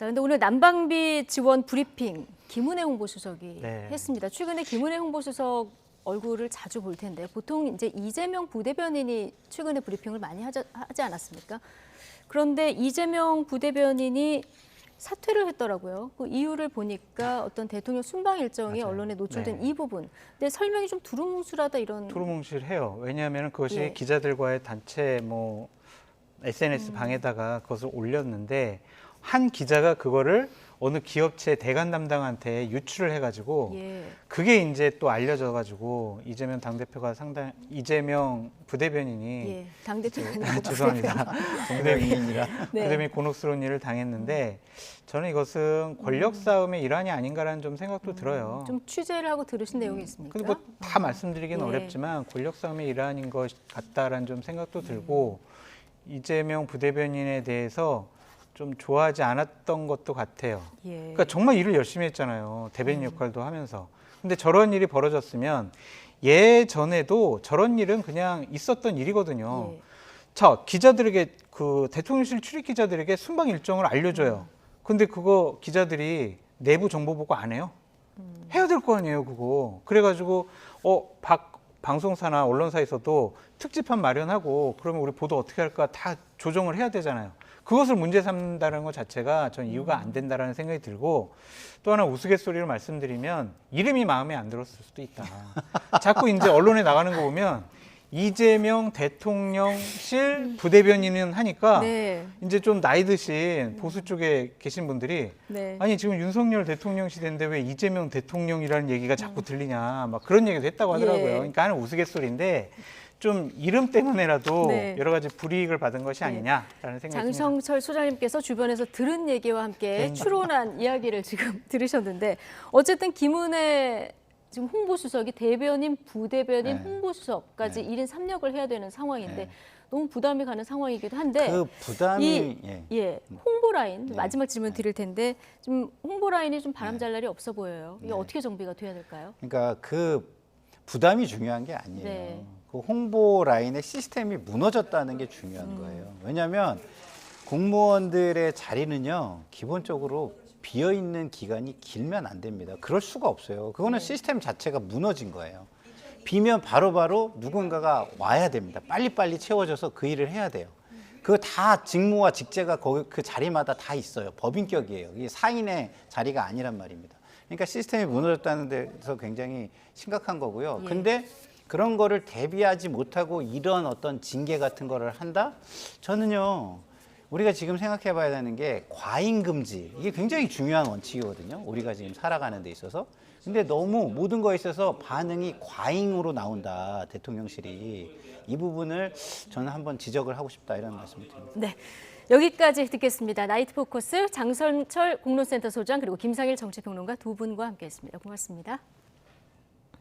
자, 근데 오늘 난방비 지원 브리핑 김은혜 홍보수석이 네. 했습니다. 최근에 김은혜 홍보수석 얼굴을 자주 볼 텐데 보통 이제 이재명 부대변인이 최근에 브리핑을 많이 하지 않았습니까? 그런데 이재명 부대변인이 사퇴를 했더라고요. 그 이유를 보니까 어떤 대통령 순방 일정이 맞아요. 언론에 노출된 네. 이 부분. 근데 설명이 좀 두루뭉술하다 이런. 두루뭉실해요. 왜냐하면 그것이 예. 기자들과의 단체 SNS 방에다가 그것을 올렸는데 한 기자가 그거를 어느 기업체 대관 담당한테 유출을 해가지고 예. 그게 이제 또 알려져가지고 이재명 당대표가 이재명 부대변인이 예. 당대표가 아니고 죄송합니다. 동대변인이라. 네. 부대변인이 곤혹스러운 일을 당했는데 저는 이것은 권력 싸움의 일환이 아닌가라는 좀 생각도 들어요. 좀 취재를 하고 들으신 내용이 있습니까? 근데 뭐 다 말씀드리기는 예. 어렵지만 권력 싸움의 일환인 것 같다라는 좀 생각도 들고 이재명 부대변인에 대해서 좀 좋아하지 않았던 것도 같아요. 예. 그러니까 정말 일을 열심히 했잖아요. 대변인 역할도 하면서. 근데 저런 일이 벌어졌으면 예전에도 저런 일은 그냥 있었던 일이거든요. 예. 자, 기자들에게 그 대통령실 출입 기자들에게 순방 일정을 알려줘요. 근데 그거 기자들이 내부 정보 보고 안 해요? 해야 될 거 아니에요, 그거. 그래가지고 방송사나 언론사에서도 특집판 마련하고 그러면 우리 보도 어떻게 할까 다 조정을 해야 되잖아요. 그것을 문제 삼는다는 것 자체가 전 이유가 안 된다라는 생각이 들고 또 하나 우스갯소리로 말씀드리면 이름이 마음에 안 들었을 수도 있다. 자꾸 이제 언론에 나가는 거 보면 이재명 대통령실 부대변인은 하니까 네. 이제 좀 나이 드신 보수 쪽에 계신 분들이 네. 아니 지금 윤석열 대통령 시대인데 왜 이재명 대통령이라는 얘기가 자꾸 들리냐 막 그런 얘기도 했다고 하더라고요. 예. 그러니까 하는 우스갯소리인데 좀 이름 때문에라도 네. 여러 가지 불이익을 받은 것이 아니냐라는 생각이 듭니다. 장성철 소장님께서 주변에서 들은 얘기와 함께 네. 추론한 이야기를 지금 들으셨는데 어쨌든 김은혜 지금 홍보수석이 대변인, 부대변인, 네. 홍보수석까지 네. 1인 3역을 해야 되는 상황인데 네. 너무 부담이 가는 상황이기도 한데 그 부담이 홍보 라인 네. 마지막 질문 드릴 텐데 좀 홍보 라인이 좀 바람 잘 날이 없어 보여요. 이게 네. 어떻게 정비가 돼야 될까요? 그러니까 그 부담이 중요한 게 아니에요. 네. 그 홍보 라인의 시스템이 무너졌다는 게 중요한 거예요. 왜냐하면 공무원들의 자리는요 기본적으로 비어 있는 기간이 길면 안 됩니다. 그럴 수가 없어요. 그거는 시스템 자체가 무너진 거예요. 비면 바로바로 누군가가 와야 됩니다. 빨리빨리 채워져서 그 일을 해야 돼요. 그거 다 직무와 직제가 거기 그 자리마다 다 있어요. 법인격이에요. 이게 사인의 자리가 아니란 말입니다. 그러니까 시스템이 무너졌다는 데서 굉장히 심각한 거고요. 예. 근데 그런 거를 대비하지 못하고 이런 어떤 징계 같은 거를 한다? 저는요. 우리가 지금 생각해 봐야 되는 게 과잉 금지. 이게 굉장히 중요한 원칙이거든요. 우리가 지금 살아가는 데 있어서. 근데 너무 모든 거에 있어서 반응이 과잉으로 나온다. 대통령실이. 이 부분을 저는 한번 지적을 하고 싶다 이런 말씀을 드립니다. 네. 여기까지 듣겠습니다. 나이트 포커스 장성철 공론센터 소장 그리고 김상일 정치평론가 두 분과 함께했습니다. 고맙습니다.